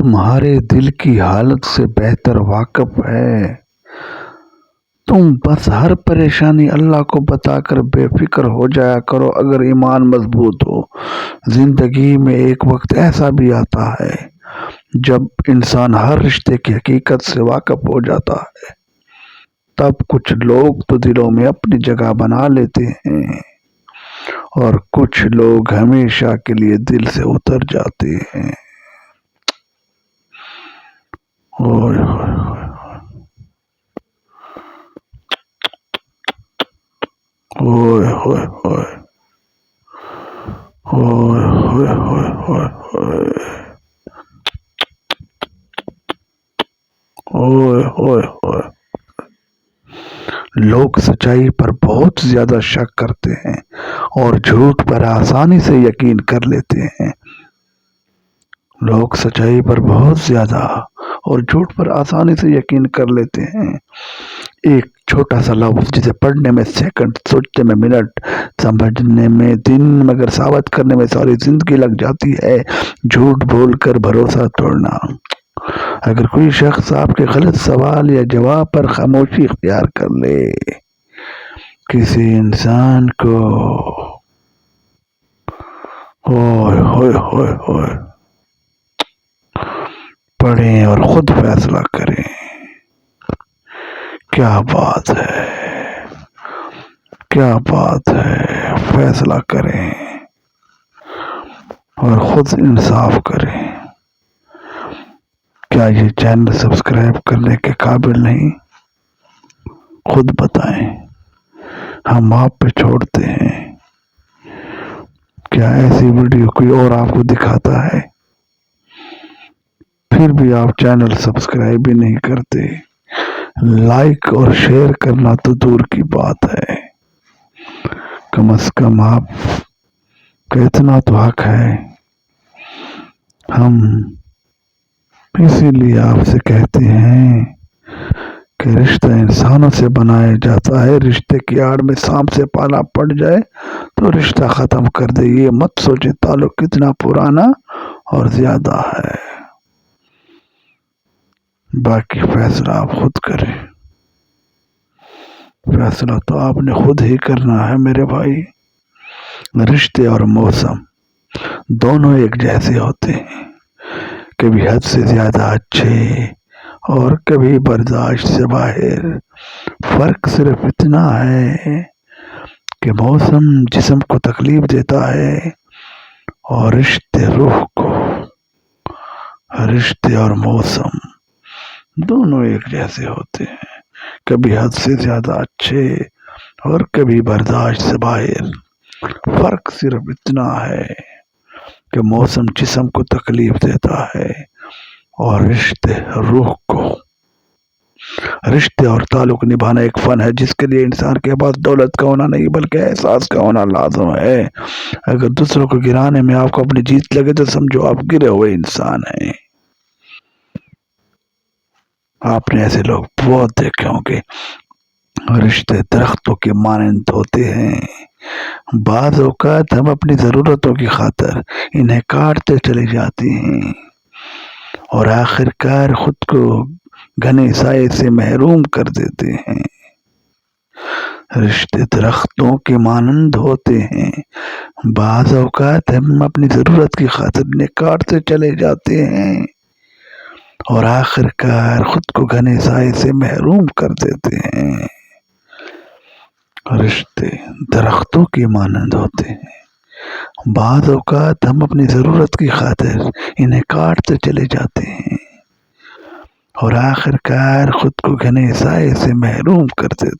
تمہارے دل کی حالت سے بہتر واقف ہے۔ تم بس ہر پریشانی اللہ کو بتا کر بے فکر ہو جایا کرو۔ اگر ایمان مضبوط ہو، زندگی میں ایک وقت ایسا بھی آتا ہے جب انسان ہر رشتے کی حقیقت سے واقف ہو جاتا ہے۔ تب کچھ لوگ تو دلوں میں اپنی جگہ بنا لیتے ہیں اور کچھ لوگ ہمیشہ کے لیے دل سے اتر جاتے ہیں۔ اوئے ہوئے ہوئے ہوئے ہوئے ہوئے ہوئے ہوئے ہوئے ہوئے ہوئے۔ لوگ سچائی پر بہت زیادہ شک کرتے ہیں اور جھوٹ پر آسانی سے یقین کر لیتے ہیں۔ لوگ سچائی پر بہت زیادہ اور جھوٹ پر آسانی سے یقین کر لیتے ہیں۔ ایک چھوٹا سا لفظ جسے پڑھنے میں سیکنڈ، سوچنے میں منٹ، سمجھنے میں دن، مگر ثابت کرنے میں ساری زندگی لگ جاتی ہے۔ جھوٹ بول کر بھروسہ توڑنا۔ اگر کوئی شخص آپ کے غلط سوال یا جواب پر خاموشی اختیار کر لے، کسی انسان کو ہوئے ہوئے ہوئے ہوئے پڑھیں اور خود فیصلہ کریں۔ کیا بات ہے، کیا بات ہے۔ فیصلہ کریں اور خود انصاف کریں۔ کیا یہ چینل سبسکرائب کرنے کے قابل نہیں؟ خود بتائیں، ہم آپ پہ چھوڑتے ہیں۔ کیا ایسی ویڈیو کوئی اور آپ کو دکھاتا ہے؟ پھر بھی آپ چینل سبسکرائب بھی نہیں کرتے۔ لائک اور شیئر کرنا تو دور کی بات ہے، کم از کم آپ کا اتنا تو حق ہے۔ ہم اسی لیے آپ سے کہتے ہیں کہ رشتہ انسانوں سے بنایا جاتا ہے۔ رشتے کی آڑ میں سانپ سے پالا پڑ جائے تو رشتہ ختم کر دے۔ یہ مت سوچے تعلق کتنا پرانا اور زیادہ ہے۔ باقی فیصلہ آپ خود کریں۔ فیصلہ تو آپ نے خود ہی کرنا ہے میرے بھائی۔ رشتے اور موسم دونوں ایک جیسے ہوتے ہیں، کبھی حد سے زیادہ اچھے اور کبھی برداشت سے باہر۔ فرق صرف اتنا ہے کہ موسم جسم کو تکلیف دیتا ہے اور رشتے روح کو۔ رشتے اور موسم دونوں ایک جیسے ہوتے ہیں، کبھی حد سے زیادہ اچھے اور کبھی برداشت سے باہر۔ فرق صرف اتنا ہے کہ موسم جسم کو تکلیف دیتا ہے اور رشتے روح کو۔ رشتے اور تعلق نبھانا ایک فن ہے جس کے لیے انسان کے پاس دولت کا ہونا نہیں بلکہ احساس کا ہونا لازم ہے۔ اگر دوسروں کو گرانے میں آپ کو اپنی جیت لگے تو سمجھو آپ گرے ہوئے انسان ہیں۔ آپ نے ایسے لوگ بہت دیکھے ہوں گے۔ رشتے درختوں کے مانند ہوتے ہیں۔ بعض اوقات ہم اپنی ضرورتوں کی خاطر انہیں کاٹتے چلے جاتے ہیں اور آخر کار خود کو گھنے سائے سے محروم کر دیتے ہیں۔ رشتے درختوں کے مانند ہوتے ہیں۔ بعض اوقات ہم اپنی ضرورت کی خاطر انہیں کاٹتے چلے جاتے ہیں اور آخر کار خود کو گھنے سائے سے محروم کر دیتے ہیں۔ رشتے درختوں کے مانند ہوتے ہیں۔ بعض اوقات ہم اپنی ضرورت کی خاطر انہیں کاٹتے چلے جاتے ہیں اور آخر کار خود کو گھنے سائے سے محروم کر دیتے ہیں۔